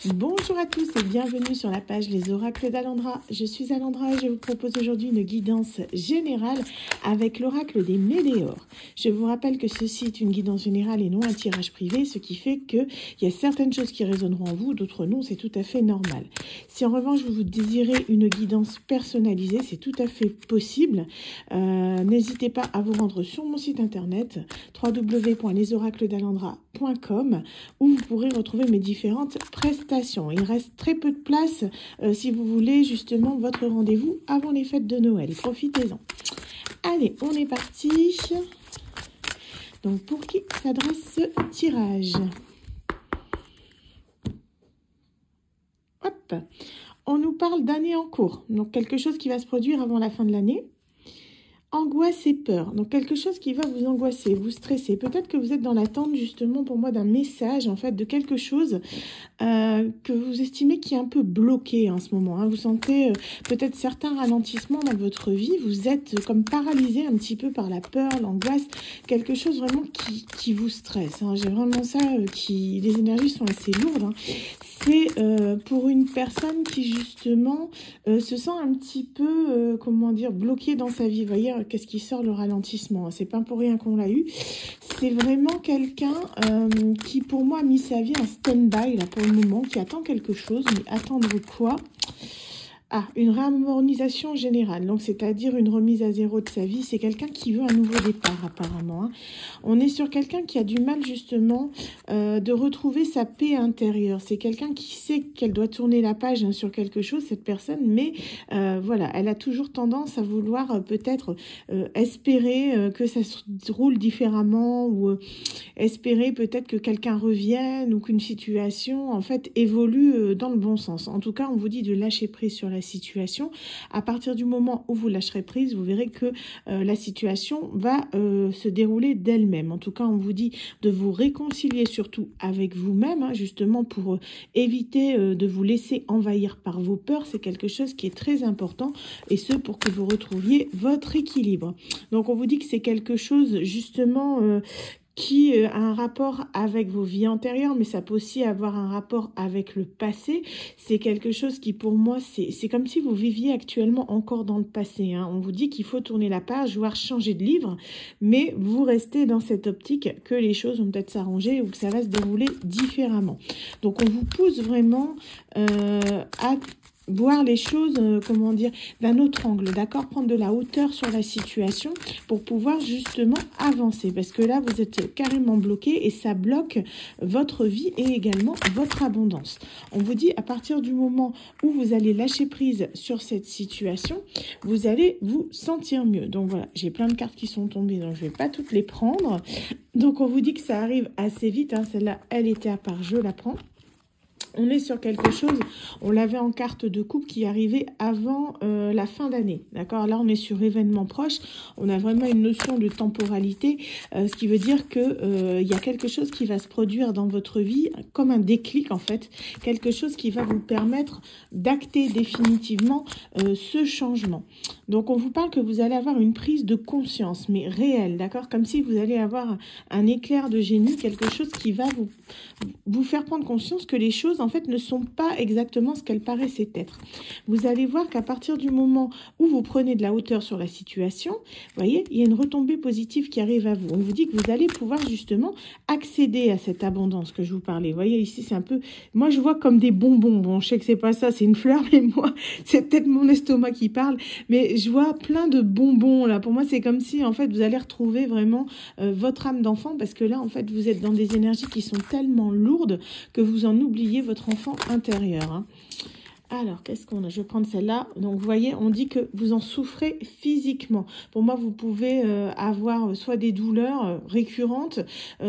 Bonjour à tous et bienvenue sur la page Les Oracles d'Alandra. Je suis Alandra et je vous propose aujourd'hui une guidance générale avec l'oracle des Météores. Je vous rappelle que ceci est une guidance générale et non un tirage privé, ce qui fait qu'il y a certaines choses qui résonneront en vous, d'autres non, c'est tout à fait normal. Si en revanche vous désirez une guidance personnalisée, c'est tout à fait possible. N'hésitez pas à vous rendre sur mon site internet www.lesoracledalandra.com où vous pourrez retrouver mes différentes prestations. Il reste très peu de place si vous voulez justement votre rendez-vous avant les fêtes de Noël. Profitez-en. Allez, on est parti. Donc, pour qui s'adresse ce tirage? Hop. On nous parle d'année en cours. Donc, quelque chose qui va se produire avant la fin de l'année. Angoisse et peur, donc quelque chose qui va vous angoisser, vous stresser. Peut-être que vous êtes dans l'attente justement pour moi d'un message, en fait, de quelque chose que vous estimez qui est un peu bloqué en ce moment. Vous sentez peut-être certains ralentissements dans votre vie, vous êtes comme paralysé un petit peu par la peur, l'angoisse, quelque chose vraiment qui vous stresse. J'ai vraiment ça, les énergies sont assez lourdes. C'est pour une personne qui justement se sent un petit peu, bloquée dans sa vie. Vous voyez, qu'est-ce qui sort le ralentissement? C'est pas pour rien qu'on l'a eu. C'est vraiment quelqu'un qui, pour moi, a mis sa vie en stand-by là pour le moment, qui attend quelque chose. Mais attendre quoi? Une réharmonisation générale, donc c'est-à-dire une remise à zéro de sa vie. C'est quelqu'un qui veut un nouveau départ apparemment. On est sur quelqu'un qui a du mal justement de retrouver sa paix intérieure. C'est quelqu'un qui sait qu'elle doit tourner la page sur quelque chose, cette personne, mais voilà, elle a toujours tendance à vouloir peut-être espérer que ça se roule différemment ou espérer peut-être que quelqu'un revienne ou qu'une situation en fait évolue dans le bon sens. En tout cas, on vous dit de lâcher prise sur la situation. À partir du moment où vous lâcherez prise, vous verrez que la situation va se dérouler d'elle-même. En tout cas, on vous dit de vous réconcilier surtout avec vous-même, justement pour éviter de vous laisser envahir par vos peurs. C'est quelque chose qui est très important et ce pour que vous retrouviez votre équilibre. Donc, on vous dit que c'est quelque chose justement qui a un rapport avec vos vies antérieures, mais ça peut aussi avoir un rapport avec le passé. C'est quelque chose qui, pour moi, c'est comme si vous viviez actuellement encore dans le passé. On vous dit qu'il faut tourner la page, voire changer de livre, mais vous restez dans cette optique que les choses vont peut-être s'arranger ou que ça va se dérouler différemment. Donc, on vous pousse vraiment à voir les choses, d'un autre angle, d'accord? Prendre de la hauteur sur la situation pour pouvoir justement avancer. Parce que là, vous êtes carrément bloqué et ça bloque votre vie et également votre abondance. On vous dit, à partir du moment où vous allez lâcher prise sur cette situation, vous allez vous sentir mieux. Donc voilà, j'ai plein de cartes qui sont tombées, donc je ne vais pas toutes les prendre. Donc on vous dit que ça arrive assez vite. Celle-là, elle était à part, je la prends. On est sur quelque chose, on l'avait en carte de coupe qui arrivait avant la fin d'année, d'accord? Là, on est sur événements proches, on a vraiment une notion de temporalité, ce qui veut dire que il y a quelque chose qui va se produire dans votre vie, comme un déclic en fait, quelque chose qui va vous permettre d'acter définitivement ce changement. Donc, on vous parle que vous allez avoir une prise de conscience, mais réelle, d'accord? Comme si vous allez avoir un éclair de génie, quelque chose qui va vous faire prendre conscience que les choses en fait ne sont pas exactement ce qu'elles paraissaient être. Vous allez voir qu'à partir du moment où vous prenez de la hauteur sur la situation, vous voyez, il y a une retombée positive qui arrive à vous. On vous dit que vous allez pouvoir justement accéder à cette abondance que je vous parlais. Vous voyez, ici c'est un peu, moi je vois comme des bonbons. Bon, je sais que c'est pas ça, c'est une fleur, mais moi c'est peut-être mon estomac qui parle, mais je vois plein de bonbons là. Pour moi, c'est comme si en fait vous allez retrouver vraiment votre âme d'enfant, parce que là en fait vous êtes dans des énergies qui sont tellement lourdes que vous en oubliez votre enfant intérieur. Alors, qu'est-ce qu'on a? Je vais prendre celle-là. Donc, vous voyez, on dit que vous en souffrez physiquement. Pour moi, vous pouvez avoir soit des douleurs récurrentes,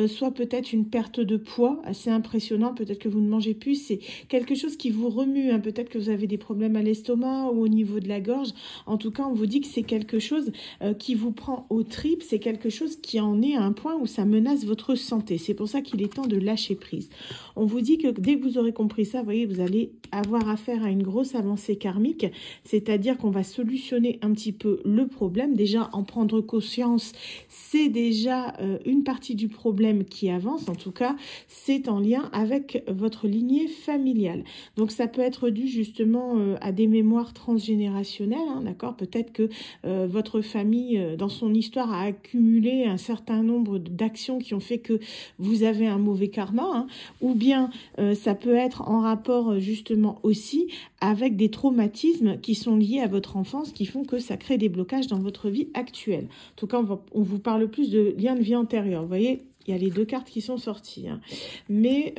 soit peut-être une perte de poids assez impressionnante. Peut-être que vous ne mangez plus. C'est quelque chose qui vous remue. Peut-être que vous avez des problèmes à l'estomac ou au niveau de la gorge. En tout cas, on vous dit que c'est quelque chose qui vous prend aux tripes. C'est quelque chose qui en est à un point où ça menace votre santé. C'est pour ça qu'il est temps de lâcher prise. On vous dit que dès que vous aurez compris ça, vous voyez, vous allez avoir affaire à une grosse avancée karmique, c'est-à-dire qu'on va solutionner un petit peu le problème. Déjà, en prendre conscience, c'est déjà une partie du problème qui avance. En tout cas, c'est en lien avec votre lignée familiale. Donc, ça peut être dû justement à des mémoires transgénérationnelles, hein, d'accord? Peut-être que votre famille, dans son histoire, a accumulé un certain nombre d'actions qui ont fait que vous avez un mauvais karma, hein, ou bien ça peut être en rapport justement aussi avec des traumatismes qui sont liés à votre enfance, qui font que ça crée des blocages dans votre vie actuelle. En tout cas, on vous parle plus de liens de vie antérieurs. Vous voyez, il y a les deux cartes qui sont sorties, hein. Mais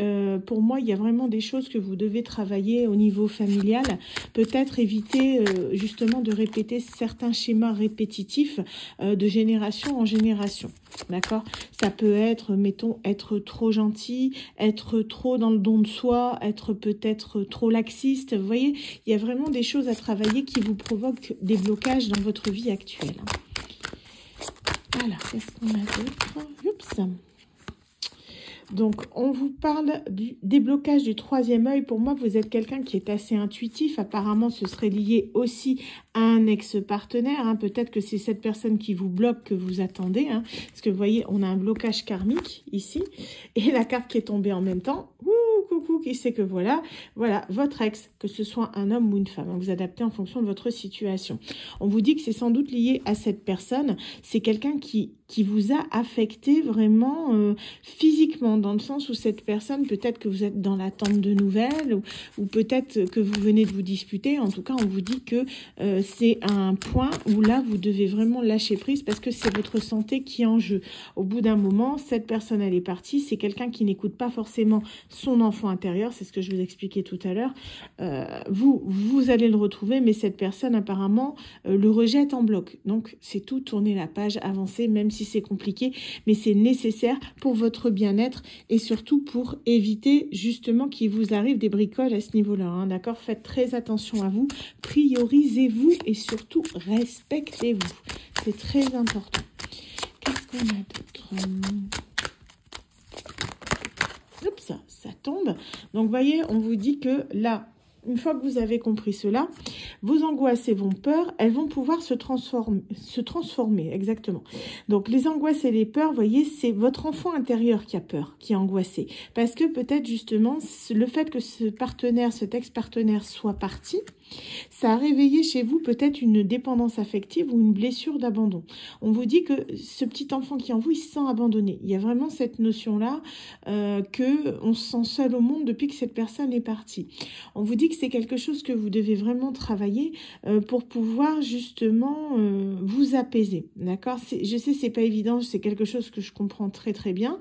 pour moi, il y a vraiment des choses que vous devez travailler au niveau familial. Peut-être éviter justement de répéter certains schémas répétitifs de génération en génération. D'accord? Ça peut être, mettons, être trop gentil, être trop dans le don de soi, être peut-être trop laxiste. Vous voyez, il y a vraiment des choses à travailler qui vous provoquent des blocages dans votre vie actuelle. Voilà, qu'est-ce qu'on a d'autre? Oups. Donc, on vous parle du déblocage du troisième œil. Pour moi, vous êtes quelqu'un qui est assez intuitif. Apparemment, ce serait lié aussi à un ex-partenaire, hein. Peut-être que c'est cette personne qui vous bloque que vous attendez, hein. Parce que vous voyez, on a un blocage karmique ici. Et la carte qui est tombée en même temps, coucou, qui sait que voilà, votre ex, que ce soit un homme ou une femme, hein, vous adaptez en fonction de votre situation. On vous dit que c'est sans doute lié à cette personne. C'est quelqu'un qui vous a affecté vraiment physiquement, dans le sens où cette personne, peut-être que vous êtes dans l'attente de nouvelles, ou peut-être que vous venez de vous disputer. En tout cas, on vous dit que c'est un point où là, vous devez vraiment lâcher prise, parce que c'est votre santé qui est en jeu. Au bout d'un moment, cette personne, elle est partie. C'est quelqu'un qui n'écoute pas forcément son enfant intérieur, c'est ce que je vous expliquais tout à l'heure. Vous allez le retrouver, mais cette personne, apparemment, le rejette en bloc. Donc, c'est tout, tourner la page, avancer, même si c'est compliqué, mais c'est nécessaire pour votre bien-être et surtout pour éviter justement qu'il vous arrive des bricoles à ce niveau-là, hein, d'accord? Faites très attention à vous, priorisez-vous et surtout respectez-vous. C'est très important. Qu'est-ce qu'on a d'autre? Oups, ça tombe. Donc, vous voyez, on vous dit que là, une fois que vous avez compris cela, vos angoisses et vos peurs, elles vont pouvoir se transformer, exactement. Donc, les angoisses et les peurs, vous voyez, c'est votre enfant intérieur qui a peur, qui est angoissé. Parce que peut-être justement, le fait que ce partenaire, cet ex-partenaire soit parti, ça a réveillé chez vous peut-être une dépendance affective ou une blessure d'abandon. On vous dit que ce petit enfant qui est en vous, il se sent abandonné. Il y a vraiment cette notion-là qu'on se sent seul au monde depuis que cette personne est partie. On vous dit que c'est quelque chose que vous devez vraiment travailler pour pouvoir justement vous apaiser. D'accord? Je sais, c'est pas évident, c'est quelque chose que je comprends très très bien.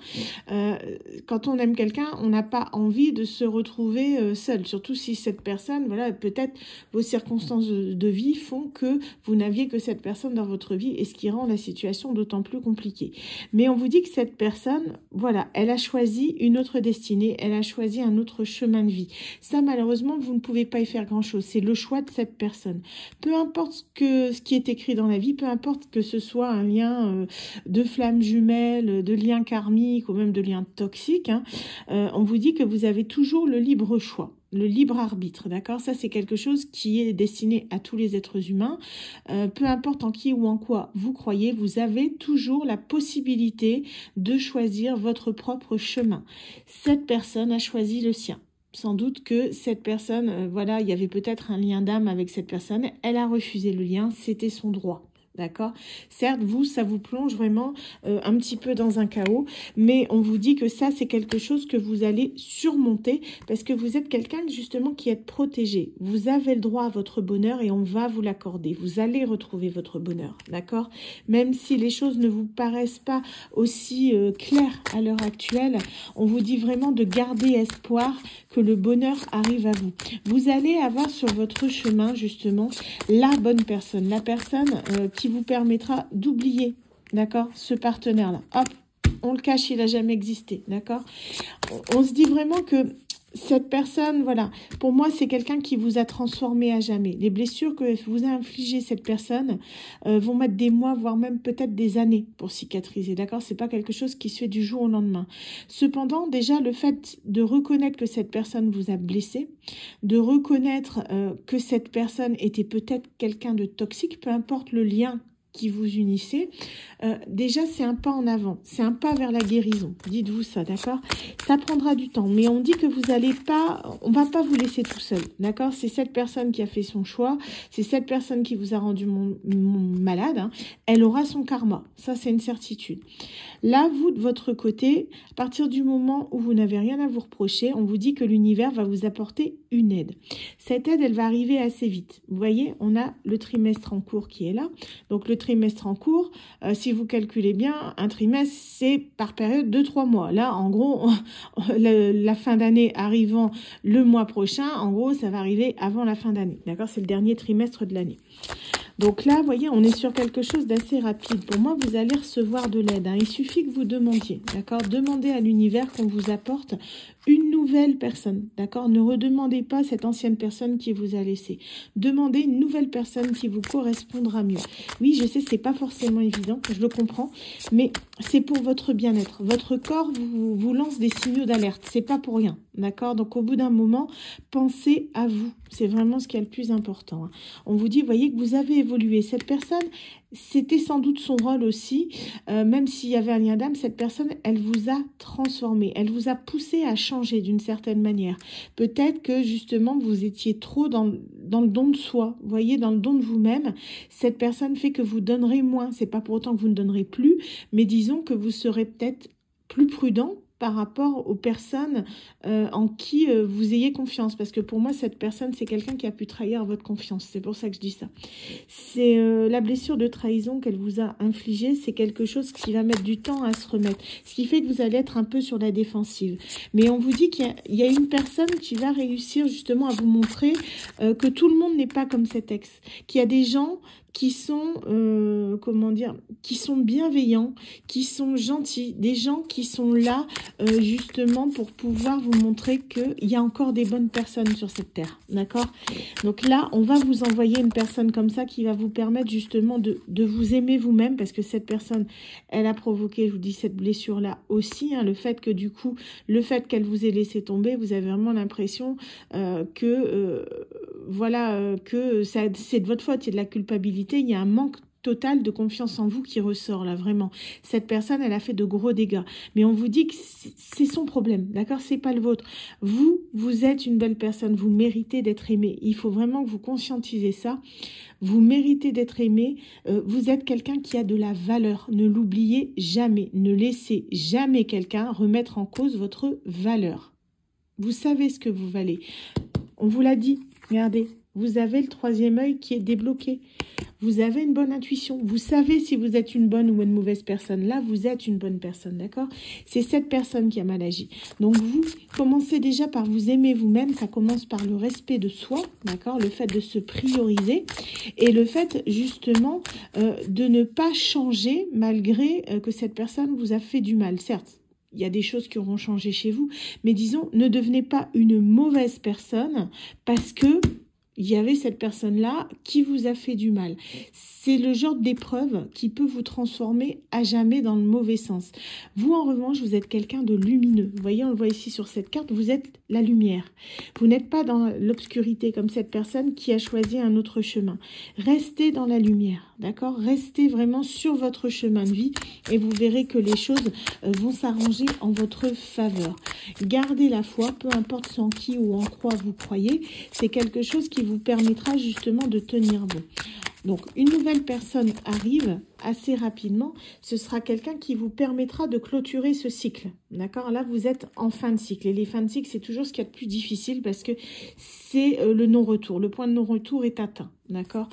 Quand on aime quelqu'un, on n'a pas envie de se retrouver seul, surtout si cette personne, voilà, peut-être vos circonstances de vie font que vous n'aviez que cette personne dans votre vie, et ce qui rend la situation d'autant plus compliquée. Mais on vous dit que cette personne, voilà, elle a choisi une autre destinée, elle a choisi un autre chemin de vie. Ça, malheureusement, vous ne pouvez pas y faire grand-chose. C'est le choix de cette personne. Peu importe ce qui est écrit dans la vie, peu importe que ce soit un lien de flammes jumelles, de lien karmique ou même de lien toxique, hein, on vous dit que vous avez toujours le libre choix. Le libre arbitre, d'accord? Ça, c'est quelque chose qui est destiné à tous les êtres humains. Peu importe en qui ou en quoi vous croyez, vous avez toujours la possibilité de choisir votre propre chemin. Cette personne a choisi le sien. Sans doute que cette personne, voilà, il y avait peut-être un lien d'âme avec cette personne. Elle a refusé le lien, c'était son droit. D'accord? Certes, vous, ça vous plonge vraiment un petit peu dans un chaos, mais on vous dit que ça, c'est quelque chose que vous allez surmonter parce que vous êtes quelqu'un justement qui est protégé. Vous avez le droit à votre bonheur et on va vous l'accorder. Vous allez retrouver votre bonheur, d'accord? Même si les choses ne vous paraissent pas aussi claires à l'heure actuelle, on vous dit vraiment de garder espoir que le bonheur arrive à vous. Vous allez avoir sur votre chemin justement la bonne personne, la personne qui vous permettra d'oublier, d'accord, ce partenaire-là. Hop, on le cache, il n'a jamais existé, d'accord? On se dit vraiment que cette personne, voilà, pour moi, c'est quelqu'un qui vous a transformé à jamais. Les blessures que vous a infligées cette personne vont mettre des mois, voire même peut-être des années pour cicatriser, d'accord? C'est pas quelque chose qui se fait du jour au lendemain. Cependant, déjà, le fait de reconnaître que cette personne vous a blessé, de reconnaître que cette personne était peut-être quelqu'un de toxique, peu importe le lien qui vous unissez, déjà c'est un pas en avant, c'est un pas vers la guérison, dites-vous ça, d'accord? Ça prendra du temps, mais on dit que vous allez pas, on va pas vous laisser tout seul, d'accord? C'est cette personne qui a fait son choix, c'est cette personne qui vous a rendu malade, hein. Elle aura son karma, ça c'est une certitude. Là, vous, de votre côté, à partir du moment où vous n'avez rien à vous reprocher, on vous dit que l'univers va vous apporter une aide. Cette aide, elle va arriver assez vite. Vous voyez, on a le trimestre en cours qui est là. Donc, le trimestre en cours, si vous calculez bien, un trimestre, c'est par période de 3 mois. Là, en gros, la fin d'année arrivant le mois prochain, en gros, ça va arriver avant la fin d'année. D'accord? C'est le dernier trimestre de l'année. Donc là, vous voyez, on est sur quelque chose d'assez rapide. Pour moi, vous allez recevoir de l'aide, hein. Il suffit que vous demandiez, d'accord? Demandez à l'univers qu'on vous apporte une nouvelle personne, d'accord? Ne redemandez pas cette ancienne personne qui vous a laissé. Demandez une nouvelle personne qui vous correspondra mieux. Oui, je sais, c'est pas forcément évident, je le comprends, mais c'est pour votre bien-être. Votre corps vous lance des signaux d'alerte, c'est pas pour rien, d'accord? Donc au bout d'un moment, pensez à vous. C'est vraiment ce qui est le plus important, hein. On vous dit, voyez que vous avez évolué. Cette personne, c'était sans doute son rôle aussi, même s'il y avait un lien d'âme, cette personne, elle vous a transformé, elle vous a poussé à changer d'une certaine manière. Peut-être que justement, vous étiez trop dans le don de soi, vous voyez, dans le don de vous-même. Cette personne fait que vous donnerez moins. C'est pas pour autant que vous ne donnerez plus, mais disons que vous serez peut-être plus prudent par rapport aux personnes en qui vous ayez confiance. Parce que pour moi, cette personne, c'est quelqu'un qui a pu trahir votre confiance. C'est pour ça que je dis ça. C'est la blessure de trahison qu'elle vous a infligée. C'est quelque chose qui va mettre du temps à se remettre. Ce qui fait que vous allez être un peu sur la défensive. Mais on vous dit qu'il y a une personne qui va réussir justement à vous montrer que tout le monde n'est pas comme cet ex. Qu'il y a des gens qui sont, comment dire, qui sont bienveillants, qui sont gentils, des gens qui sont là justement pour pouvoir vous montrer qu'il y a encore des bonnes personnes sur cette terre, d'accord? Donc là, on va vous envoyer une personne comme ça qui va vous permettre justement de vous aimer vous-même, parce que cette personne, elle a provoqué, je vous dis, cette blessure-là aussi, hein, le fait que du coup, le fait qu'elle vous ait laissé tomber, vous avez vraiment l'impression voilà, que c'est de votre faute, il y a de la culpabilité. Il y a un manque total de confiance en vous qui ressort là, vraiment. Cette personne, elle a fait de gros dégâts. Mais on vous dit que c'est son problème, d'accord? C'est pas le vôtre. Vous êtes une belle personne, vous méritez d'être aimé. Il faut vraiment que vous conscientisez ça. Vous méritez d'être aimé. Vous êtes quelqu'un qui a de la valeur. Ne l'oubliez jamais. Ne laissez jamais quelqu'un remettre en cause votre valeur. Vous savez ce que vous valez. On vous l'a dit. Regardez. Vous avez le troisième œil qui est débloqué. Vous avez une bonne intuition. Vous savez si vous êtes une bonne ou une mauvaise personne. Là, vous êtes une bonne personne, d'accord? C'est cette personne qui a mal agi. Donc, vous commencez déjà par vous aimer vous-même. Ça commence par le respect de soi, d'accord? Le fait de se prioriser et le fait, justement, de ne pas changer malgré que cette personne vous a fait du mal. Certes, il y a des choses qui auront changé chez vous, mais disons, ne devenez pas une mauvaise personne parce que il y avait cette personne-là qui vous a fait du mal. C'est le genre d'épreuve qui peut vous transformer à jamais dans le mauvais sens. Vous, en revanche, vous êtes quelqu'un de lumineux. Vous voyez, on le voit ici sur cette carte, vous êtes la lumière. Vous n'êtes pas dans l'obscurité comme cette personne qui a choisi un autre chemin. Restez dans la lumière, d'accord? Restez vraiment sur votre chemin de vie et vous verrez que les choses vont s'arranger en votre faveur. Gardez la foi, peu importe en qui ou en quoi vous croyez. C'est quelque chose qui vous permettra justement de tenir bon. Donc, une nouvelle personne arrive assez rapidement. Ce sera quelqu'un qui vous permettra de clôturer ce cycle. D'accord? Là, vous êtes en fin de cycle. Et les fins de cycle, c'est toujours ce qu'il y a de plus difficile parce que c'est le non-retour. Le point de non-retour est atteint. D'accord?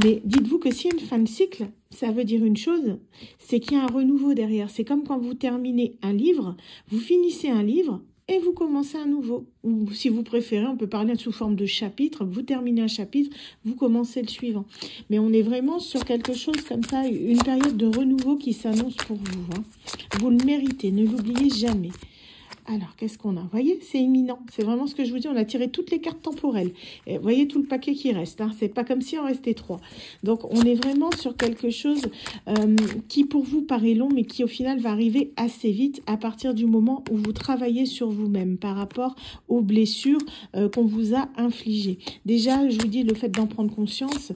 Mais dites-vous que s'il y a une fin de cycle, ça veut dire une chose, c'est qu'il y a un renouveau derrière. C'est comme quand vous terminez un livre, vous finissez un livre, et vous commencez un nouveau. Ou si vous préférez, on peut parler sous forme de chapitre. Vous terminez un chapitre, vous commencez le suivant. Mais on est vraiment sur quelque chose comme ça, une période de renouveau qui s'annonce pour vous, hein. Vous le méritez, ne l'oubliez jamais. Alors, qu'est-ce qu'on a? Vous voyez, c'est imminent. C'est vraiment ce que je vous dis. On a tiré toutes les cartes temporelles. Et vous voyez tout le paquet qui reste. Hein. C'est pas comme si on restait 3. Donc, on est vraiment sur quelque chose qui, pour vous, paraît long, mais qui, au final, va arriver assez vite à partir du moment où vous travaillez sur vous-même par rapport aux blessures qu'on vous a infligées. Déjà, je vous dis, le fait d'en prendre conscience,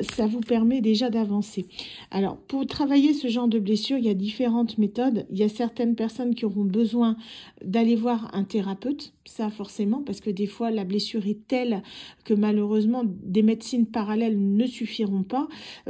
ça vous permet déjà d'avancer. Alors, pour travailler ce genre de blessures, il y a différentes méthodes. Il y a certaines personnes qui auront besoin d'aller voir un thérapeute, ça forcément, parce que des fois la blessure est telle que malheureusement des médecines parallèles ne suffiront pas.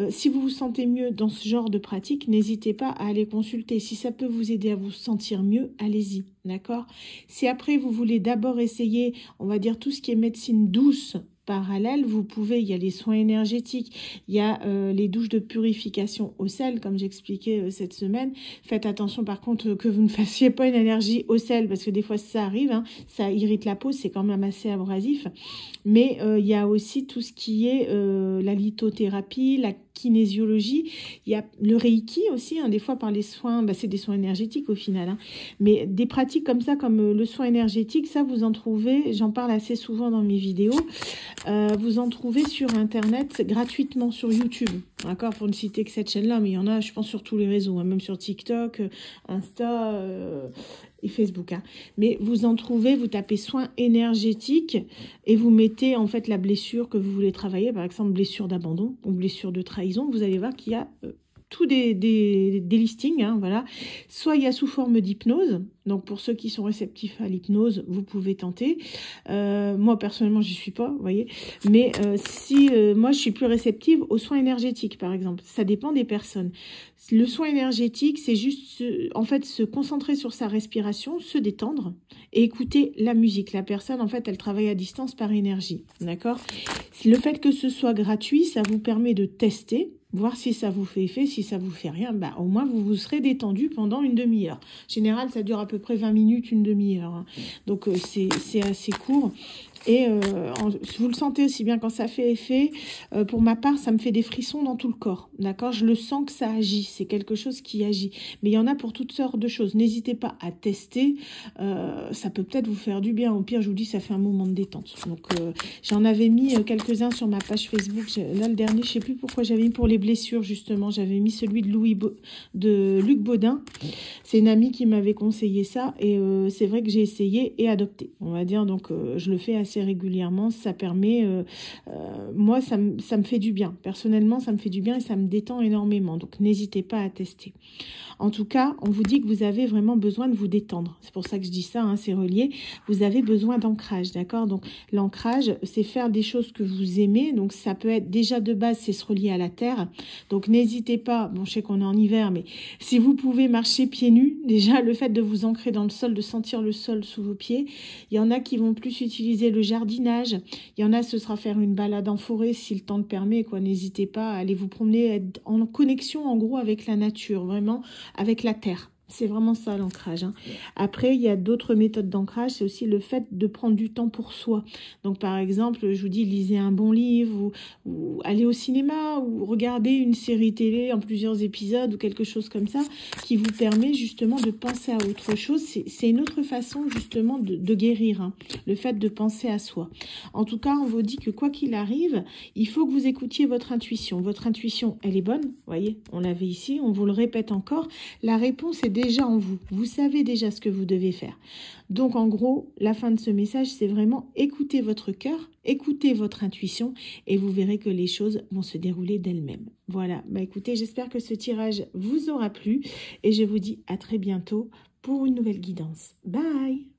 Si vous vous sentez mieux dans ce genre de pratique, n'hésitez pas à aller consulter. Si ça peut vous aider à vous sentir mieux, allez-y, d'accord? Si après vous voulez d'abord essayer, on va dire tout ce qui est médecine douce, parallèle, vous pouvez, il y a les soins énergétiques, il y a les douches de purification au sel, comme j'expliquais cette semaine. Faites attention par contre que vous ne fassiez pas une allergie au sel, parce que des fois ça arrive, hein, ça irrite la peau, c'est quand même assez abrasif. Mais il y a aussi tout ce qui est la lithothérapie, la kinésiologie, il y a le reiki aussi, hein, des fois par les soins, bah, c'est des soins énergétiques au final, hein, mais des pratiques comme ça, comme le soin énergétique, ça vous en trouvez, j'en parle assez souvent dans mes vidéos, vous en trouvez sur internet gratuitement sur YouTube, d'accord, pour ne citer que cette chaîne-là, mais il y en a, je pense, sur tous les réseaux, hein, même sur TikTok, Insta et Facebook, hein. Mais vous en trouvez, vous tapez soins énergétiques et vous mettez en fait la blessure que vous voulez travailler, par exemple blessure d'abandon ou blessure de trahison, vous allez voir qu'il y a tout des listings, hein, voilà. Soit il y a sous forme d'hypnose, donc pour ceux qui sont réceptifs à l'hypnose, vous pouvez tenter. Moi personnellement, je suis pas, vous voyez. Mais si moi je suis plus réceptive aux soins énergétiques, par exemple, ça dépend des personnes. Le soin énergétique, c'est juste en fait se concentrer sur sa respiration, se détendre et écouter la musique. La personne, en fait, elle travaille à distance par énergie, d'accord? Le fait que ce soit gratuit, ça vous permet de tester, voir si ça vous fait effet. Si ça vous fait rien, bah, au moins vous vous serez détendu pendant une demi-heure. En général, ça dure à peu près 20 minutes, une demi-heure, hein. Donc c'est assez court. Et vous le sentez aussi bien quand ça fait effet. Pour ma part, ça me fait des frissons dans tout le corps. D'accord? Je le sens que ça agit. C'est quelque chose qui agit. Mais il y en a pour toutes sortes de choses. N'hésitez pas à tester. Ça peut peut-être vous faire du bien. Au pire, je vous dis, ça fait un moment de détente. Donc, j'en avais mis quelques-uns sur ma page Facebook. Là, le dernier, je ne sais plus pourquoi j'avais mis pour les blessures, justement. J'avais mis celui de Luc Baudin. C'est une amie qui m'avait conseillé ça. Et c'est vrai que j'ai essayé et adopté. On va dire, donc, je le fais assez régulièrement, ça permet, moi ça me fait du bien, personnellement ça me fait du bien et ça me détend énormément, donc n'hésitez pas à tester. En tout cas, on vous dit que vous avez vraiment besoin de vous détendre, c'est pour ça que je dis ça, hein, c'est relié, vous avez besoin d'ancrage, d'accord? Donc l'ancrage, c'est faire des choses que vous aimez, donc ça peut être déjà de base, c'est se relier à la terre, donc n'hésitez pas, bon je sais qu'on est en hiver, mais si vous pouvez marcher pieds nus, déjà le fait de vous ancrer dans le sol, de sentir le sol sous vos pieds, il y en a qui vont plus utiliser le jardinage, il y en a ce sera faire une balade en forêt si le temps le permet, quoi. N'hésitez pas à aller vous promener, être en connexion en gros avec la nature, vraiment avec la terre. C'est vraiment ça l'ancrage, hein. Après, il y a d'autres méthodes d'ancrage, c'est aussi le fait de prendre du temps pour soi. Donc par exemple, je vous dis, lisez un bon livre ou allez au cinéma ou regardez une série télé en plusieurs épisodes ou quelque chose comme ça qui vous permet justement de penser à autre chose. C'est une autre façon justement de guérir, hein, le fait de penser à soi. En tout cas, on vous dit que quoi qu'il arrive, il faut que vous écoutiez votre intuition. Votre intuition, elle est bonne, vous voyez, on l'avait ici, on vous le répète encore. La réponse est déjà en vous. Vous savez déjà ce que vous devez faire. Donc, en gros, la fin de ce message, c'est vraiment écouter votre cœur, écouter votre intuition et vous verrez que les choses vont se dérouler d'elles-mêmes. Voilà. Bah, écoutez, j'espère que ce tirage vous aura plu et je vous dis à très bientôt pour une nouvelle guidance. Bye!